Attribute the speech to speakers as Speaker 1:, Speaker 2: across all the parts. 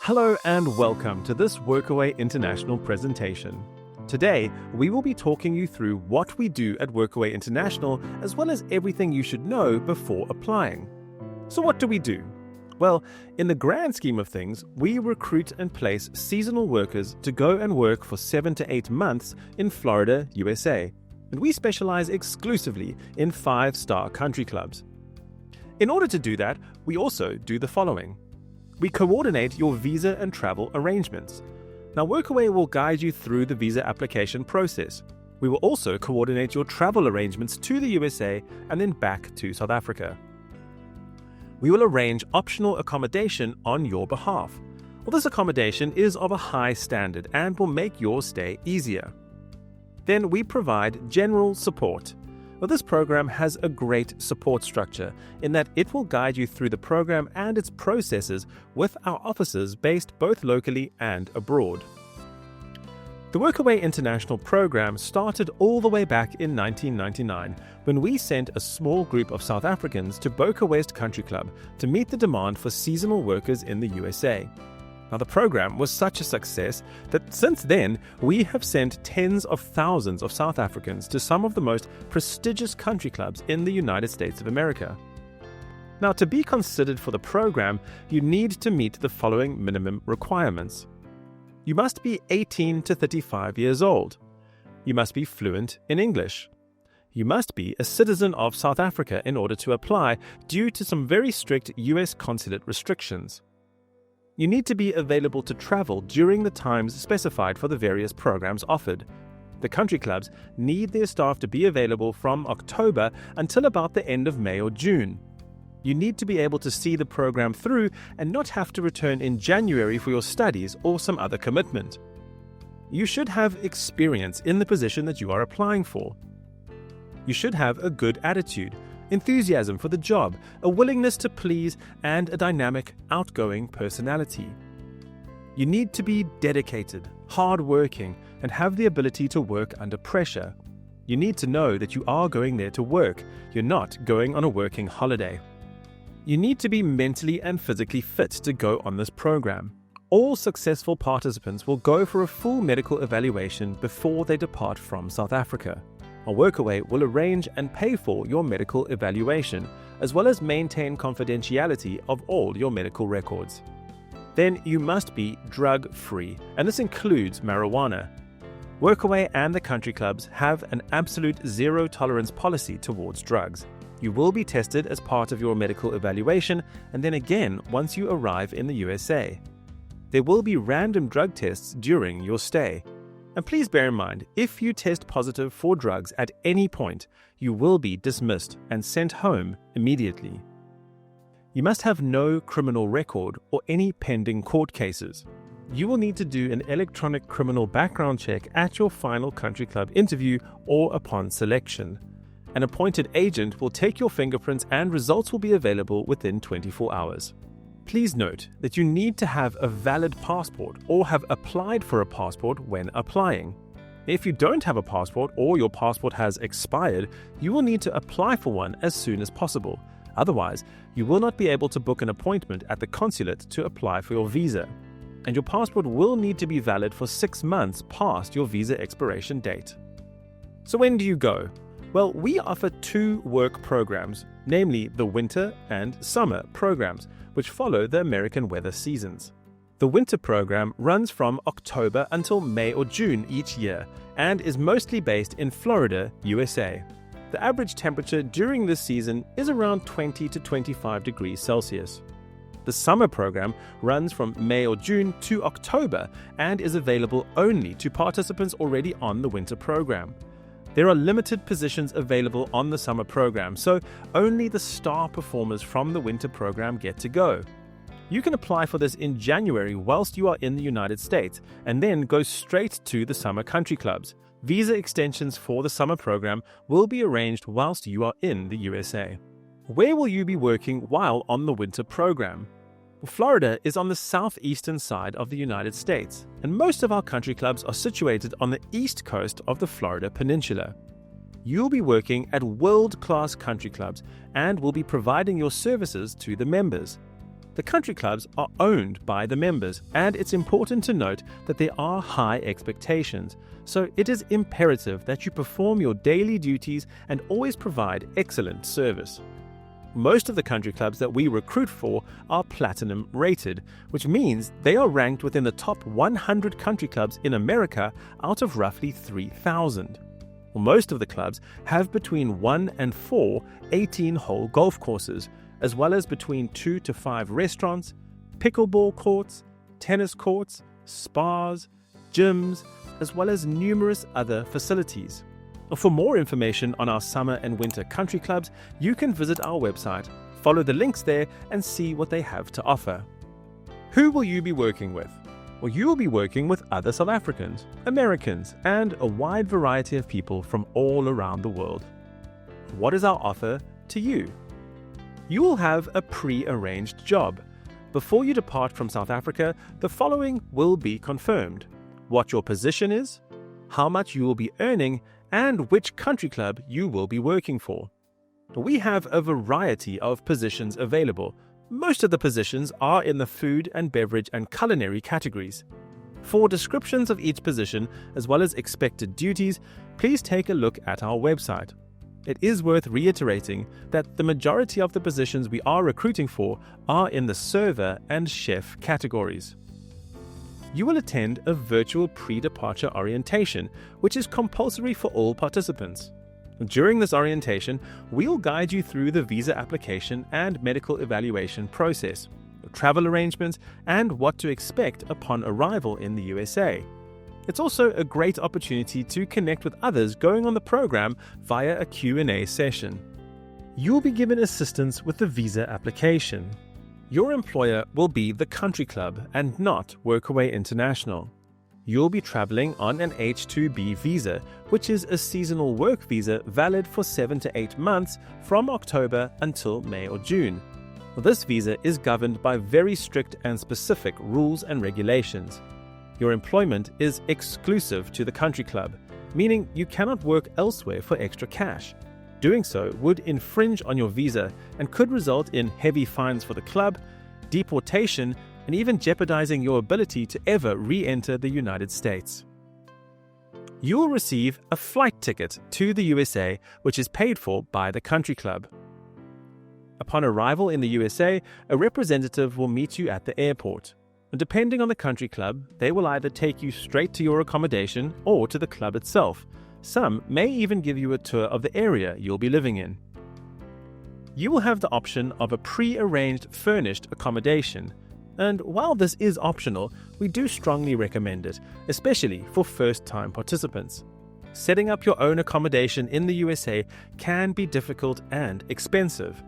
Speaker 1: Hello and welcome to this Workaway International presentation. Today, we will be talking you through what we do at Workaway International as well as everything you should know before applying. So what do we do? Well, in the grand scheme of things, we recruit and place seasonal workers to go and work for 7 to 8 months in Florida, USA, and we specialize exclusively in 5-star country clubs. In order to do that, we also do the following. We coordinate your visa and travel arrangements. Now, Workaway will guide you through the visa application process. We will also coordinate your travel arrangements to the USA and then back to South Africa. We will arrange optional accommodation on your behalf. Well, this accommodation is of a high standard and will make your stay easier. Then we provide general support. Well, this program has a great support structure in that it will guide you through the program and its processes with our offices based both locally and abroad. The Workaway International program started all the way back in 1999 when we sent a small group of South Africans to Boca West Country Club to meet the demand for seasonal workers in the USA. Now, the program was such a success that since then, we have sent tens of thousands of South Africans to some of the most prestigious country clubs in the United States of America. Now, to be considered for the program, you need to meet the following minimum requirements. You must be 18 to 35 years old. You must be fluent in English. You must be a citizen of South Africa in order to apply due to some very strict US consulate restrictions. You need to be available to travel during the times specified for the various programs offered. The country clubs need their staff to be available from October until about the end of May or June. You need to be able to see the program through and not have to return in January for your studies or some other commitment. You should have experience in the position that you are applying for. You should have a good attitude, enthusiasm for the job, a willingness to please, and a dynamic, outgoing personality. You need to be dedicated, hardworking, and have the ability to work under pressure. You need to know that you are going there to work. You're not going on a working holiday. You need to be mentally and physically fit to go on this program. All successful participants will go for a full medical evaluation before they depart from South Africa. Our Workaway will arrange and pay for your medical evaluation, as well as maintain confidentiality of all your medical records. Then you must be drug-free, and this includes marijuana. Workaway and the country clubs have an absolute zero-tolerance policy towards drugs. You will be tested as part of your medical evaluation, and then again once you arrive in the USA. There will be random drug tests during your stay. And please bear in mind, if you test positive for drugs at any point, you will be dismissed and sent home immediately. You must have no criminal record or any pending court cases. You will need to do an electronic criminal background check at your final country club interview or upon selection. An appointed agent will take your fingerprints and results will be available within 24 hours. Please note that you need to have a valid passport or have applied for a passport when applying. If you don't have a passport or your passport has expired, you will need to apply for one as soon as possible. Otherwise, you will not be able to book an appointment at the consulate to apply for your visa. And your passport will need to be valid for 6 months past your visa expiration date. So when do you go? Well, we offer 2 work programs, namely the winter and summer programs, which follow the American weather seasons. The winter program runs from October until May or June each year and is mostly based in Florida, USA. The average temperature during this season is around 20 to 25 degrees Celsius. The summer program runs from May or June to October and is available only to participants already on the winter program. There are limited positions available on the summer program, so only the star performers from the winter program get to go. You can apply for this in January whilst you are in the United States, and then go straight to the summer country clubs. Visa extensions for the summer program will be arranged whilst you are in the USA. Where will you be working while on the winter program? Florida is on the southeastern side of the United States, and most of our country clubs are situated on the east coast of the Florida Peninsula. You'll be working at world-class country clubs and will be providing your services to the members. The country clubs are owned by the members, and it's important to note that there are high expectations, so it is imperative that you perform your daily duties and always provide excellent service. Most of the country clubs that we recruit for are platinum rated, which means they are ranked within the top 100 country clubs in America out of roughly 3,000. Most of the clubs have between 1 and 4 18-hole golf courses, as well as between 2 to 5 restaurants, pickleball courts, tennis courts, spas, gyms, as well as numerous other facilities. For more information on our summer and winter country clubs, you can visit our website, follow the links there, and see what they have to offer. Who will you be working with? Well, you will be working with other South Africans, Americans, and a wide variety of people from all around the world. What is our offer to you? You will have a pre-arranged job. Before you depart from South Africa, the following will be confirmed: what your position is, how much you will be earning, and which country club you will be working for. We have a variety of positions available. Most of the positions are in the food and beverage and culinary categories. For descriptions of each position, as well as expected duties, please take a look at our website. It is worth reiterating that the majority of the positions we are recruiting for are in the server and chef categories. You will attend a virtual pre-departure orientation, which is compulsory for all participants. During this orientation, we'll guide you through the visa application and medical evaluation process, travel arrangements, and what to expect upon arrival in the USA. It's also a great opportunity to connect with others going on the program via a Q&A session. You'll be given assistance with the visa application. Your employer will be the country club and not Workaway International. You'll be traveling on an H-2B visa, which is a seasonal work visa valid for 7 to 8 months from October until May or June. This visa is governed by very strict and specific rules and regulations. Your employment is exclusive to the country club, meaning you cannot work elsewhere for extra cash. Doing so would infringe on your visa and could result in heavy fines for the club, deportation, and even jeopardizing your ability to ever re-enter the United States. You will receive a flight ticket to the USA, which is paid for by the country club. Upon arrival in the USA, a representative will meet you at the airport. Depending on the country club, they will either take you straight to your accommodation or to the club itself. Some may even give you a tour of the area you'll be living in. You will have the option of a pre-arranged furnished accommodation, and while this is optional, we do strongly recommend it, especially for first-time participants. Setting up your own accommodation in the USA can be difficult and expensive.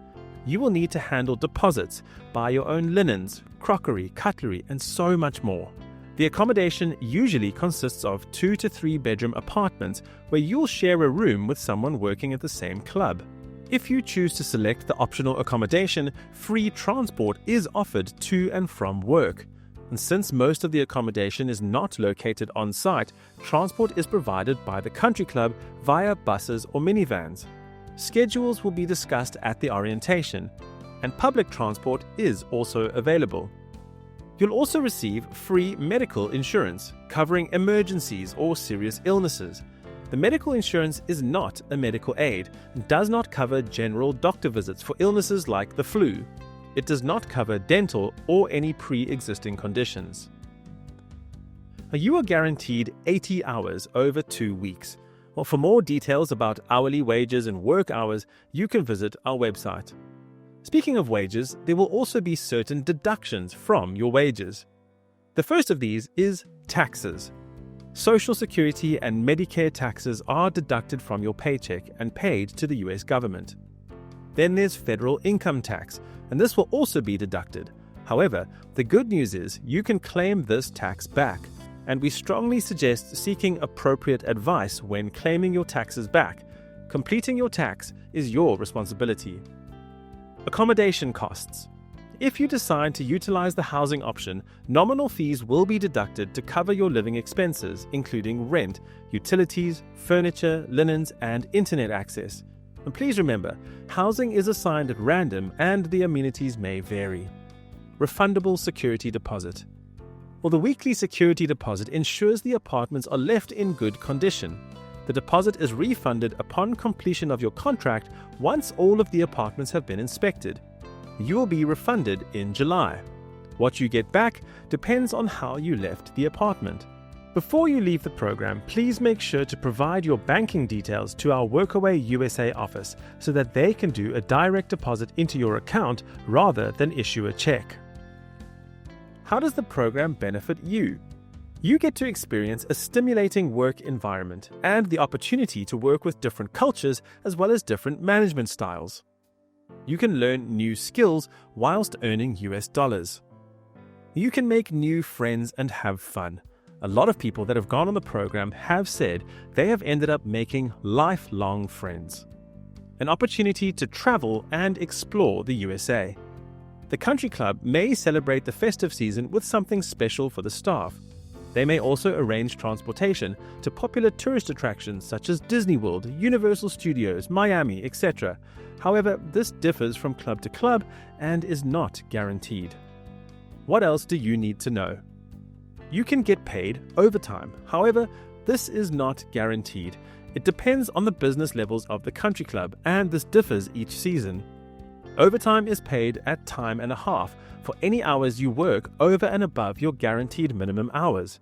Speaker 1: You will need to handle deposits, buy your own linens, crockery, cutlery, and so much more. The accommodation usually consists of 2 to 3 bedroom apartments where you'll share a room with someone working at the same club. If you choose to select the optional accommodation, free transport is offered to and from work. And since most of the accommodation is not located on site, transport is provided by the country club via buses or minivans. Schedules will be discussed at the orientation, and public transport is also available. You'll also receive free medical insurance covering emergencies or serious illnesses. The medical insurance is not a medical aid and does not cover general doctor visits for illnesses like the flu. It does not cover dental or any pre-existing conditions. You are guaranteed 80 hours over 2 weeks. Well, for more details about hourly wages and work hours, you can visit our website. Speaking of wages, there will also be certain deductions from your wages. The first of these is taxes. Social Security and Medicare taxes are deducted from your paycheck and paid to the US government. Then there's federal income tax, and this will also be deducted. However, the good news is you can claim this tax back, and we strongly suggest seeking appropriate advice when claiming your taxes back. Completing your tax is your responsibility. Accommodation costs. If you decide to utilize the housing option, nominal fees will be deducted to cover your living expenses, including rent, utilities, furniture, linens, and internet access. And please remember, housing is assigned at random and the amenities may vary. refundable security deposit. Well, the weekly security deposit ensures the apartments are left in good condition. The deposit is refunded upon completion of your contract once all of the apartments have been inspected. You will be refunded in July. What you get back depends on how you left the apartment. Before you leave the program, please make sure to provide your banking details to our Workaway USA office so that they can do a direct deposit into your account rather than issue a check. How does the program benefit you? You get to experience a stimulating work environment and the opportunity to work with different cultures as well as different management styles. You can learn new skills whilst earning US dollars. You can make new friends and have fun. A lot of people that have gone on the program have said they have ended up making lifelong friends. An opportunity to travel and explore the USA. The country club may celebrate the festive season with something special for the staff. They may also arrange transportation to popular tourist attractions such as Disney World, Universal Studios, Miami, etc. However, this differs from club to club and is not guaranteed. What else do you need to know? You can get paid overtime. However, this is not guaranteed. It depends on the business levels of the country club, and this differs each season. Overtime is paid at time and a half for any hours you work over and above your guaranteed minimum hours.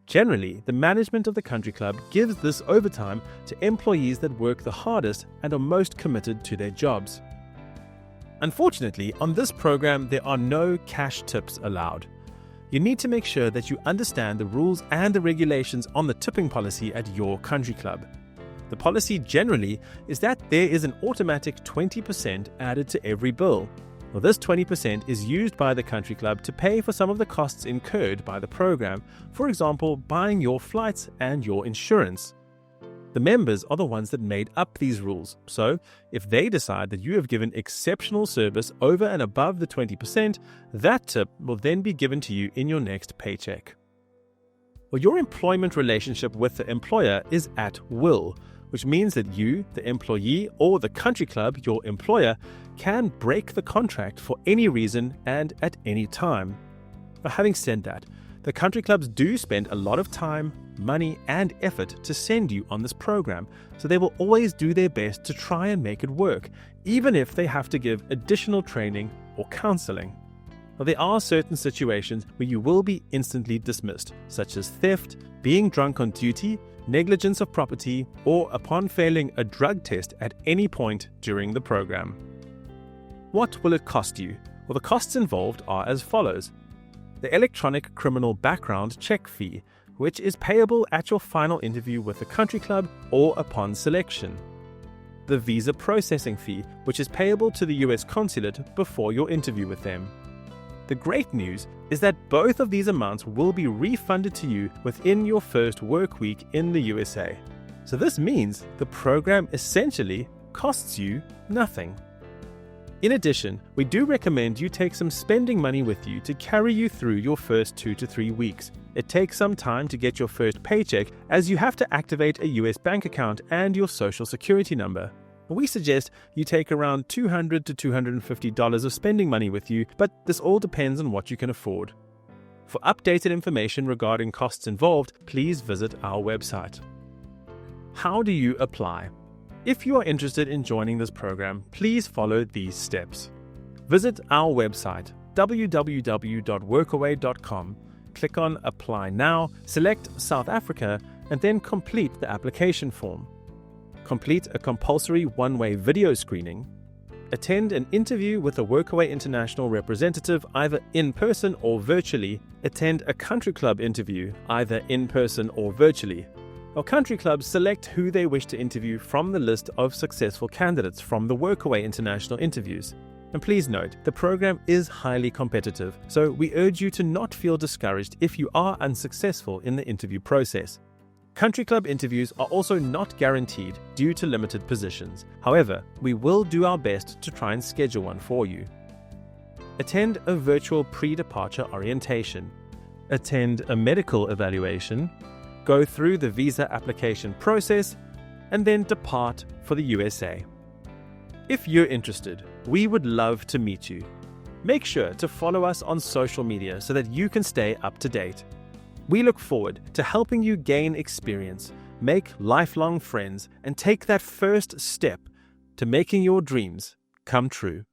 Speaker 1: Generally, the management of the country club gives this overtime to employees that work the hardest and are most committed to their jobs. Unfortunately, on this program, there are no cash tips allowed. You need to make sure that you understand the rules and the regulations on the tipping policy at your country club. The policy generally is that there is an automatic 20% added to every bill. Well, this 20% is used by the country club to pay for some of the costs incurred by the program, for example, buying your flights and your insurance. The members are the ones that made up these rules, so if they decide that you have given exceptional service over and above the 20%, that tip will then be given to you in your next paycheck. Well, your employment relationship with the employer is at will, which means that you, the employee, or the country club, your employer, can break the contract for any reason and at any time. But having said that, the country clubs do spend a lot of time, money, and effort to send you on this program, so they will always do their best to try and make it work, even if they have to give additional training or counseling. But there are certain situations where you will be instantly dismissed, such as theft, being drunk on duty, negligence of property, or upon failing a drug test at any point during the program. What will it cost you? Well, the costs involved are as follows. The electronic criminal background check fee, which is payable at your final interview with the country club or upon selection. The visa processing fee, which is payable to the US consulate before your interview with them. The great news is that both of these amounts will be refunded to you within your first work week in the USA. So this means the program essentially costs you nothing. In addition, we do recommend you take some spending money with you to carry you through your first 2 to 3 weeks. It takes some time to get your first paycheck as you have to activate a US bank account and your social security number. We suggest you take around $200 to $250 of spending money with you, but this all depends on what you can afford. For updated information regarding costs involved, please visit our website. How do you apply? If you are interested in joining this program, please follow these steps. Visit our website, www.workaway.com. Click on Apply Now, select South Africa, and then complete the application form. Complete a compulsory one-way video screening. Attend an interview with a Workaway International representative either in person or virtually. Attend a country club interview either in person or virtually. Our country clubs select who they wish to interview from the list of successful candidates from the Workaway International interviews. And please note, the program is highly competitive, so we urge you to not feel discouraged if you are unsuccessful in the interview process. Country club interviews are also not guaranteed due to limited positions. However, we will do our best to try and schedule one for you. Attend a virtual pre-departure orientation. Attend a medical evaluation. Go through the visa application process, and then depart for the USA. If you're interested, we would love to meet you. Make sure to follow us on social media so that you can stay up to date. We look forward to helping you gain experience, make lifelong friends, and take that first step to making your dreams come true.